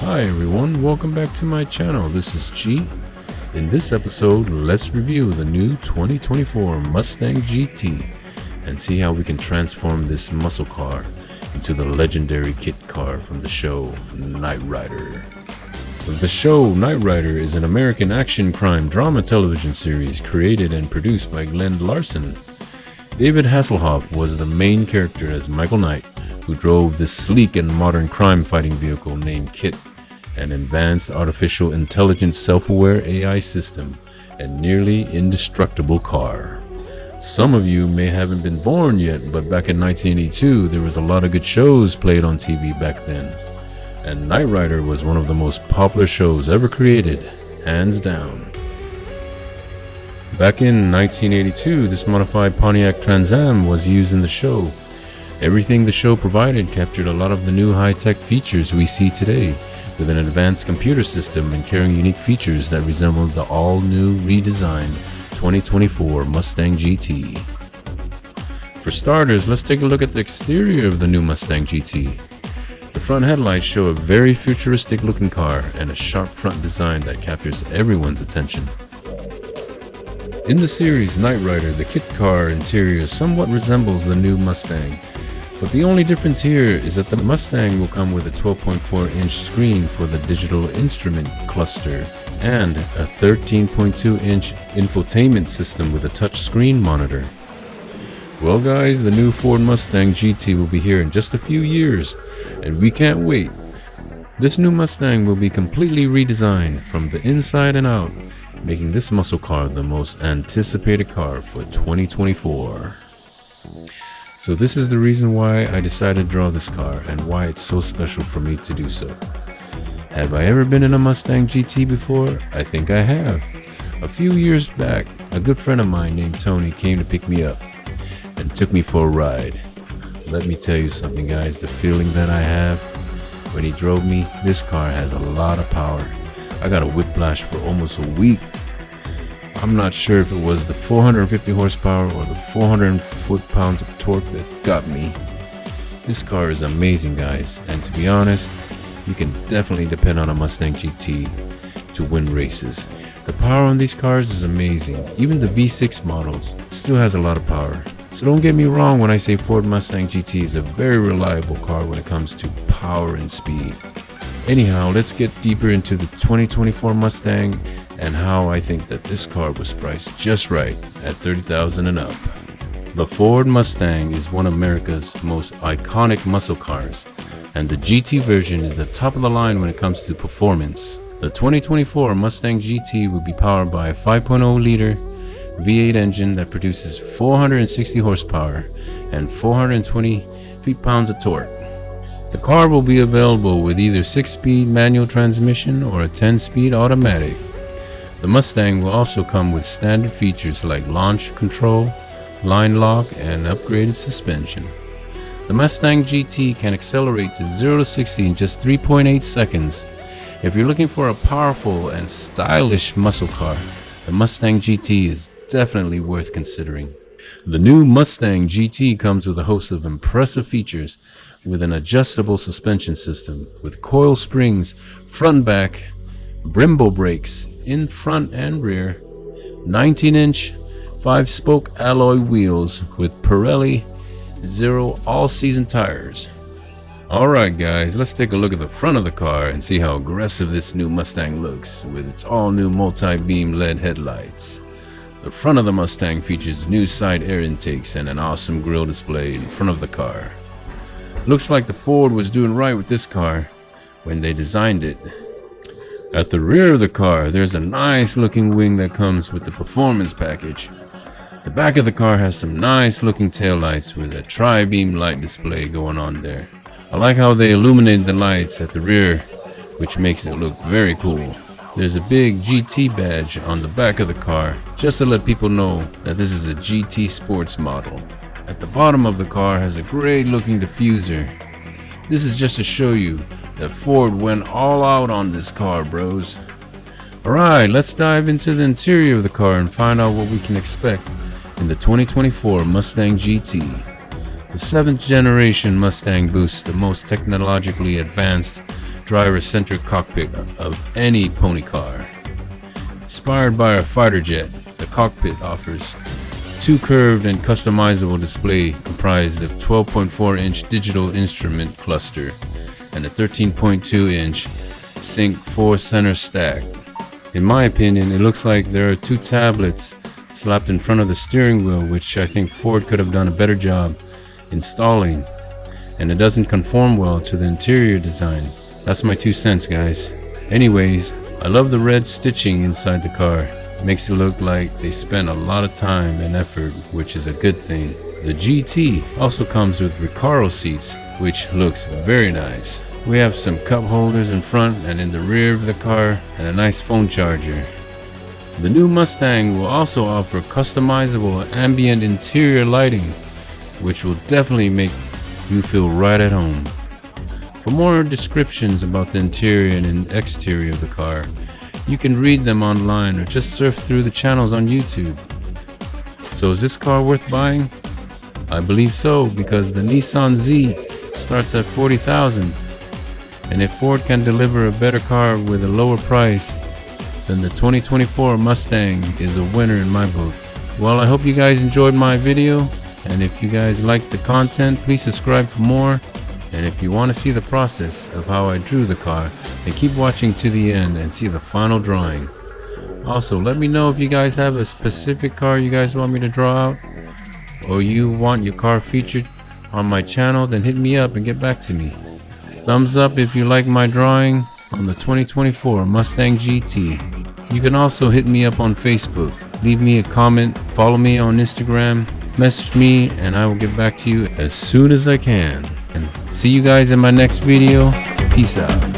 Hi everyone, welcome back to my channel. This is G. In this episode, let's review the new 2024 Mustang GT and see how we can transform this muscle car into the legendary kit car from the show Knight Rider. The show Knight Rider is an American action crime drama television series created and produced by Glenn Larson. David Hasselhoff was the main character as Michael Knight, who drove this sleek and modern crime-fighting vehicle named KIT, an advanced artificial intelligence self-aware AI system and nearly indestructible car. Some of you may haven't been born yet, but back in 1982 there was a lot of good shows played on TV back then, and Knight Rider was one of the most popular shows ever created, hands down. Back in 1982, this modified Pontiac Trans Am was used in the show. Everything the show provided captured a lot of the new high-tech features we see today, with an advanced computer system and carrying unique features that resembled the all-new redesigned 2024 Mustang GT. For starters, let's take a look at the exterior of the new Mustang GT. The front headlights show a very futuristic looking car and a sharp front design that captures everyone's attention. In the series Knight Rider, the kit car interior somewhat resembles the new Mustang, but the only difference here is that the Mustang will come with a 12.4-inch screen for the digital instrument cluster and a 13.2-inch infotainment system with a touchscreen monitor. Well guys, the new Ford Mustang GT will be here in just a few years, and we can't wait. This new Mustang will be completely redesigned from the inside and out, making this muscle car the most anticipated car for 2024. So this is the reason why I decided to draw this car and why it's so special for me to do so. Have I ever been in a Mustang GT before? I think I have. A few years back, a good friend of mine named Tony came to pick me up and took me for a ride. Let me tell you something guys, the feeling that I have when he drove me, this car has a lot of power. I got a whiplash for almost a week. I'm not sure if it was the 450 horsepower or the 400 foot-pounds of torque that got me. This car is amazing guys, and to be honest, you can definitely depend on a Mustang GT to win races. The power on these cars is amazing. Even the V6 models still has a lot of power. So don't get me wrong when I say Ford Mustang GT is a very reliable car when it comes to power and speed. Anyhow, let's get deeper into the 2024 Mustang and how I think that this car was priced just right at $30,000 and up. The Ford Mustang is one of America's most iconic muscle cars, and the GT version is the top of the line when it comes to performance. The 2024 Mustang GT will be powered by a 5.0 liter V8 engine that produces 460 horsepower and 420 feet-pounds of torque. The car will be available with either 6-speed manual transmission or a 10-speed automatic. The Mustang will also come with standard features like launch control, line lock, and upgraded suspension. The Mustang GT can accelerate to 0 to 60 in just 3.8 seconds. If you're looking for a powerful and stylish muscle car, the Mustang GT is definitely worth considering. The new Mustang GT comes with a host of impressive features with an adjustable suspension system with coil springs, front and back, Brembo brakes in front and rear, 19-inch 5-spoke alloy wheels with Pirelli Zero all-season tires. Alright guys, let's take a look at the front of the car and see how aggressive this new Mustang looks with its all-new multi-beam LED headlights. The front of the Mustang features new side air intakes and an awesome grille display in front of the car. Looks like the Ford was doing right with this car when they designed it. At the rear of the car, there's a nice looking wing that comes with the performance package. The back of the car has some nice looking taillights with a tri-beam light display going on there. I like how they illuminate the lights at the rear, which makes it look very cool. There's a big GT badge on the back of the car just to let people know that this is a GT sports model. At the bottom of the car has a great looking diffuser. This is just to show you that Ford went all out on this car, bros. Alright, let's dive into the interior of the car and find out what we can expect in the 2024 Mustang GT. The 7th generation Mustang boasts the most technologically advanced driver-centric cockpit of any pony car. Inspired by a fighter jet, the cockpit offers 2 curved and customizable display comprised of 12.4-inch digital instrument cluster and a 13.2-inch Sync 4 center stack. In my opinion, it looks like there are 2 tablets slapped in front of the steering wheel, which I think Ford could have done a better job installing, and it doesn't conform well to the interior design. That's my 2 cents, guys. Anyways, I love the red stitching inside the car. Makes it look like they spent a lot of time and effort, which is a good thing. The GT also comes with Recaro seats, which looks very nice. We have some cup holders in front and in the rear of the car, and a nice phone charger. The new Mustang will also offer customizable ambient interior lighting, which will definitely make you feel right at home. For more descriptions about the interior and exterior of the car, you can read them online or just surf through the channels on YouTube. So is this car worth buying? I believe so, because the Nissan Z starts at $40,000, and if Ford can deliver a better car with a lower price, then the 2024 Mustang is a winner in my book. Well, I hope you guys enjoyed my video, and if you guys liked the content, please subscribe for more. And if you want to see the process of how I drew the car, then keep watching to the end and see the final drawing. Also, let me know if you guys have a specific car you guys want me to draw out, or you want your car featured on my channel, then hit me up and get back to me. Thumbs up if you like my drawing on the 2024 Mustang GT. You can also hit me up on Facebook, leave me a comment, follow me on Instagram, message me, and I will get back to you as soon as I can. And see you guys in my next video. Peace out.